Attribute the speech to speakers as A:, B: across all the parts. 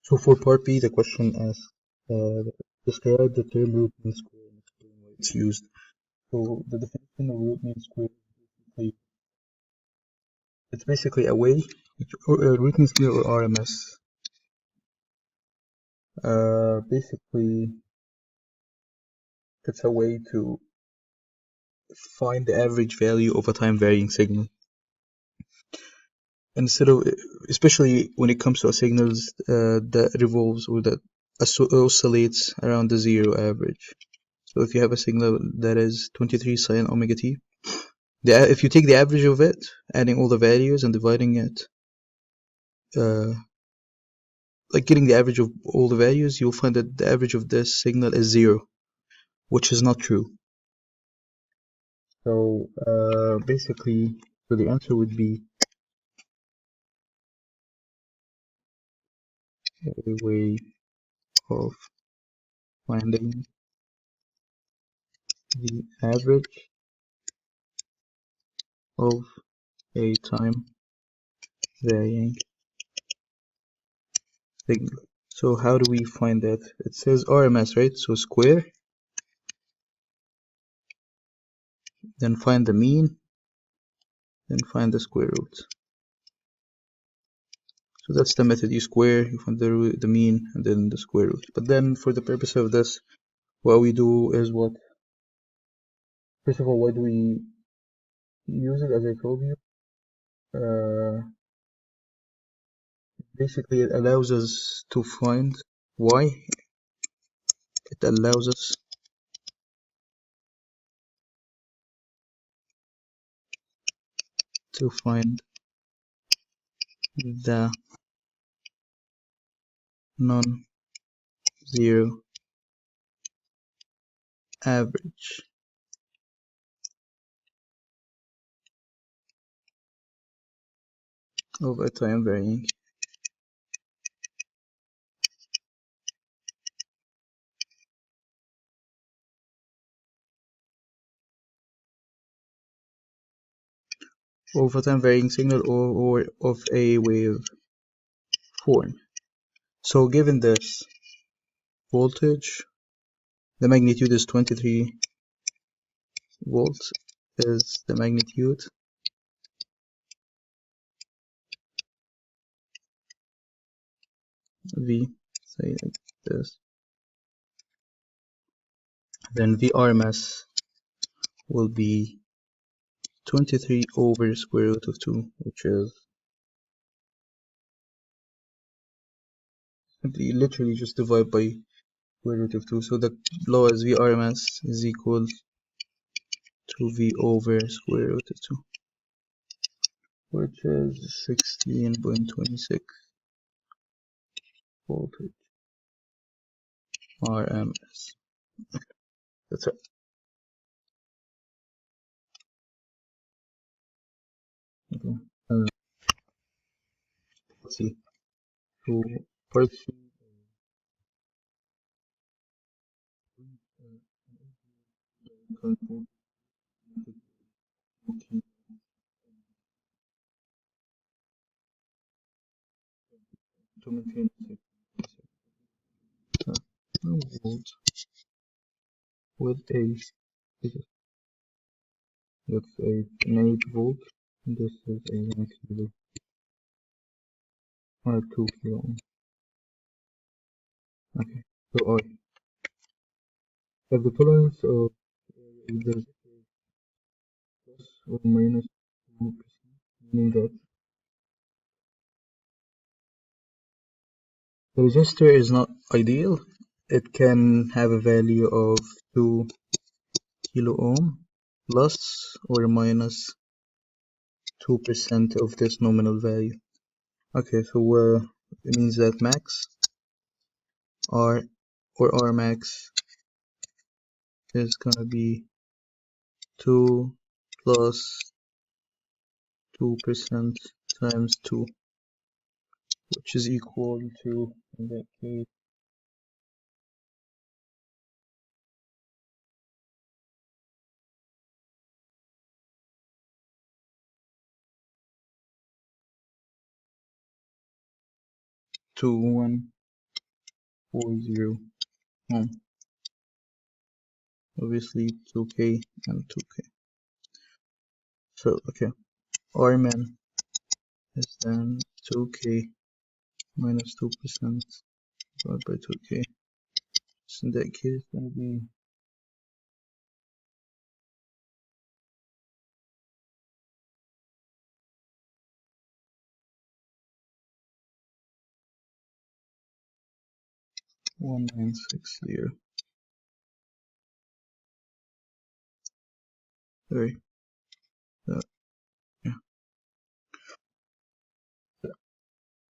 A: So for part B, the question asks, describe the term root mean square and explain why it's used. So the definition of root mean square is it's basically a way, root mean square or RMS. Basically, it's a way to find the average value of a time varying signal. Instead of, especially when it comes to a signals that revolves or that oscillates around the zero average. So if you have a signal that is 23 sine omega t, if you take the average of it, adding all the values and dividing it, like getting the average of all the values, you'll find that the average of this signal is zero, which is not true. So basically, so the answer would be a way of finding the average of a time varying signal. So how do we find that? It says RMS, right? So square, then find the mean, then find the square root. So that's the method. You square, you find the root, the mean, and then the square root. But then for the purpose of this, what we do is what? First of all, why do we use it? As I told you, basically it allows us to find why. It allows us to find the non-zero average of a time varying signal or of a wave form. So given this voltage, the magnitude is 23 volts is the magnitude V, say like this. Then VRMS will be 23 over square root of 2, which is literally just divide by square root of 2. So the law is VRMS is equal to V over square root of 2, which is 16.26 voltage RMS. That's it. Okay. Let's see. So part C, to maintain volt with a, let's say, an 8 volt. This is a 1 kilo or 2 kilo ohm. Okay, so I have the tolerance of either plus or minus 2%, meaning that the resistor is not ideal. It can have a value of 2 kilo ohm plus or minus 2% of this nominal value. Okay, so it means that max R or R max is gonna be 2 plus 2% times 2, which is equal to, in that case, 1 40 ohm. Obviously 2K and 2K. So okay, Rmin is then 2K minus 2% divided by 2K. So in that case, it's gonna be 1960. Sorry. Yeah.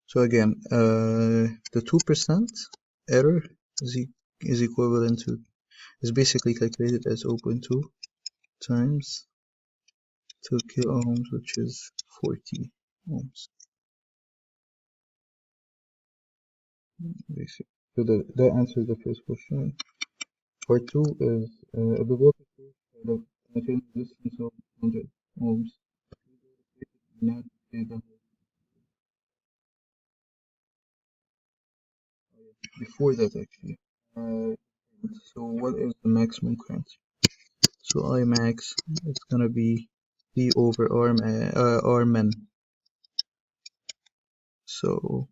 A: So again, the 2% error is equivalent to, is basically calculated as 0.2 times 2 kilo ohms, which is 40 ohms. Basically. So that answers the first question. Part 2 is the voltage source had a material resistance of 100 ohms. Not before that actually. So what is the maximum current? So I max, it's gonna be V over R min. So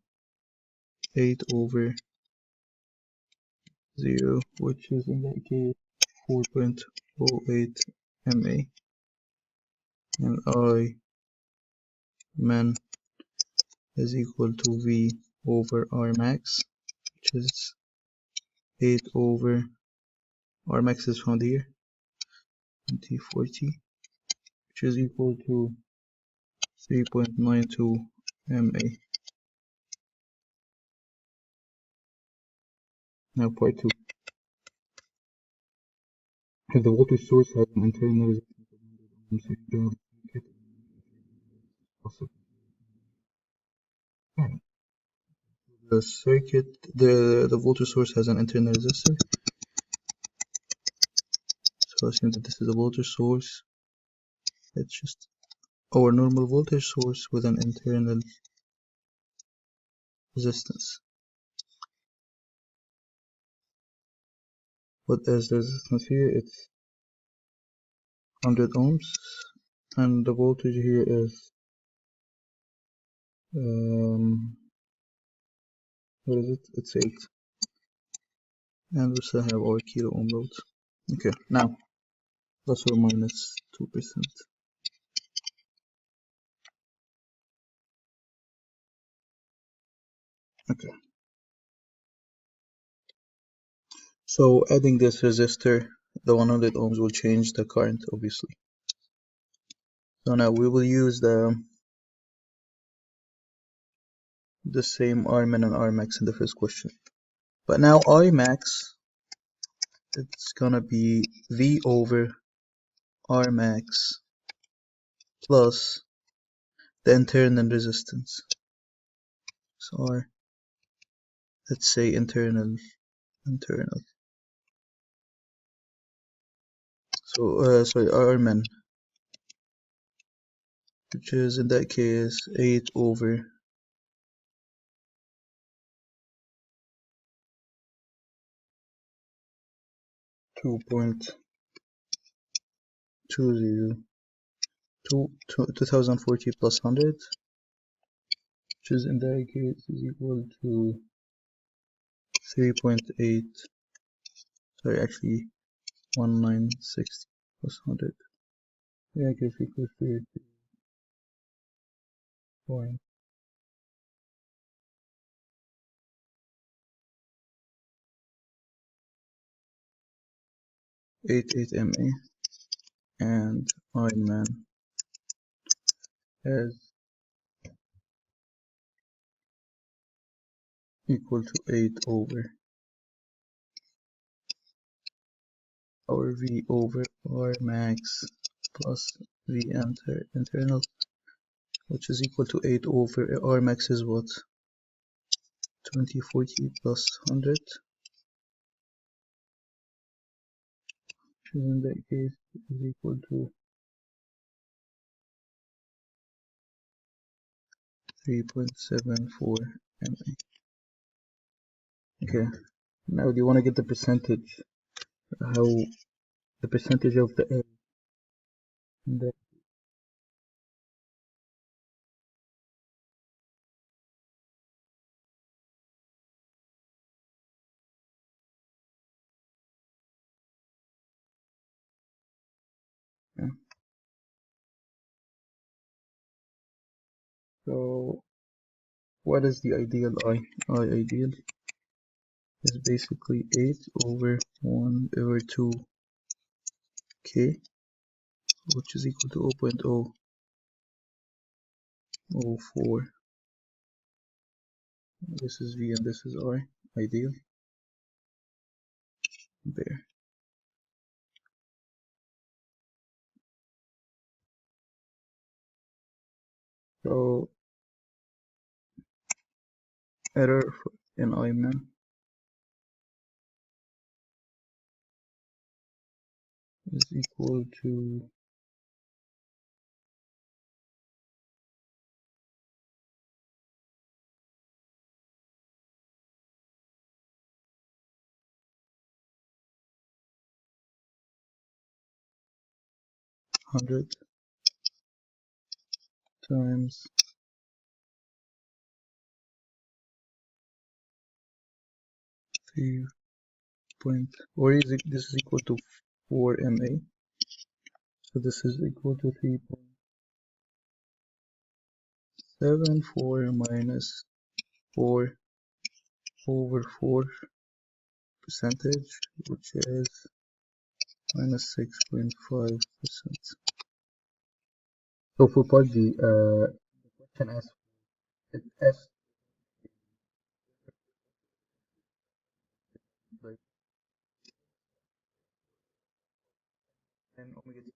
A: 8 over 0, which is in that case 4.08 MA, and I min is equal to V over R max, which is 8 over R max is found here, 2040, which is equal to 3.92 MA. Now part 2. If the voltage source has an internal resistance of 100 ohms, the circuit, the voltage source has an internal resistor. So assume that this is a voltage source. It's just our normal voltage source with an internal resistance. But as the resistance here, it's 100 ohms, and the voltage here is what is it? It's 8, and we still have our kilo ohm load. Okay, now plus or minus 2%. Okay. So adding this resistor, the 100 ohms will change the current, obviously. So now we will use the same Rmin and Rmax in the first question. But now Rmax, it's gonna be V over Rmax plus the internal resistance. So R, let's say internal. So sorry, Rmin, which is in that case 8 over 2.20 2040 plus 100, which is in that case is equal to 3.8, sorry, actually 1960 plus 100. Yeah, I guess equals to 0.88 MA, and Ironman is equal to 8 over our V over R max plus V internal, which is equal to 8 over R max is what? 2040 plus 100, which is in that case is equal to 3.74 MA. Okay, Now, do you want to get the percentage? How the percentage of the A in the yeah. So what is the ideal I? I ideal is basically 8 over 1 over 2k, which is equal to 0.004. This is V and this is I. Ideal. There. So error in IMAN is equal to 100 times 3 point, or is it, this is equal to 4 MA. So this is equal to 3.74 minus 4 over 4 percentage, which is minus 6.5%. So for part D, the question asks if S like 10 omega t,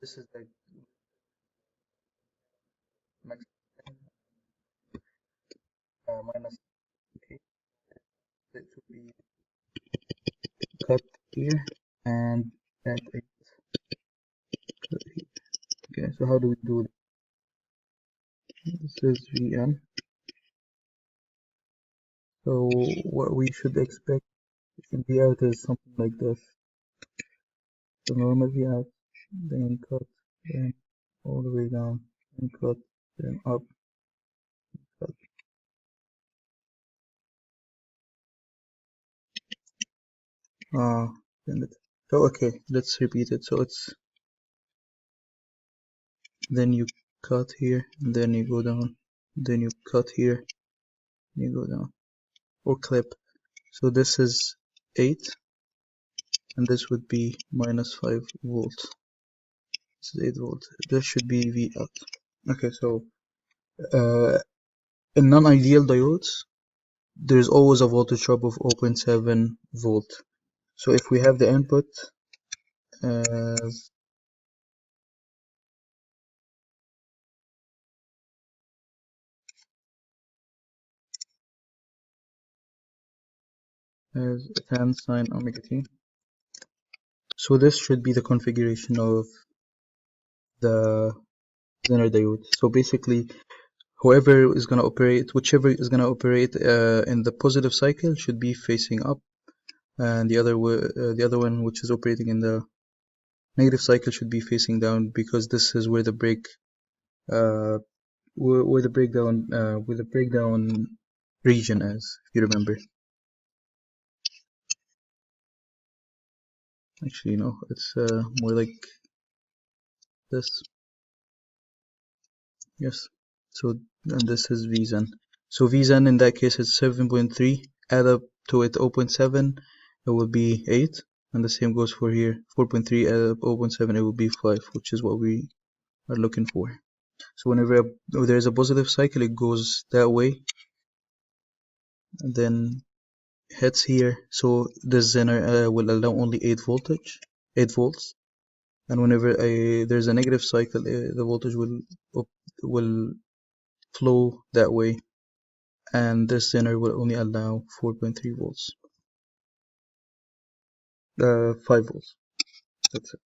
A: this is like max 10 minus k, it should be cut here and at 8. Okay, so how do we do this? This is Vn. So what we should expect in the out is something like this. So normal V out, then cut, then all the way down, then cut, then up, cut. Then it. So okay, let's repeat it. So it's then you cut here, and then you go down, then you cut here, you go down, or clip. So this is 8, and this would be minus 5 volts. This is 8 volts. This should be V out. Okay, so in non-ideal diodes, there's always a voltage drop of 0.7 volt. So if we have the input as tan sine omega t, so this should be the configuration of the Zener diode. So basically, whoever is going to operate, whichever is going to operate in the positive cycle should be facing up, and the other one, which is operating in the negative cycle, should be facing down, because this is where the uh, where the breakdown region is, if you remember. Actually, no, it's more like this. Yes. So, and this is Vzen. So Vzen in that case is 7.3. Add up to it 0.7, it will be 8. And the same goes for here. 4.3 add up 0.7, it will be 5, which is what we are looking for. So whenever there's a positive cycle, it goes that way, and then heads here. So this zener will allow only 8 volts. And whenever there's a negative cycle, the voltage will flow that way, and this zener will only allow 4.3 volts. 5 volts. That's it.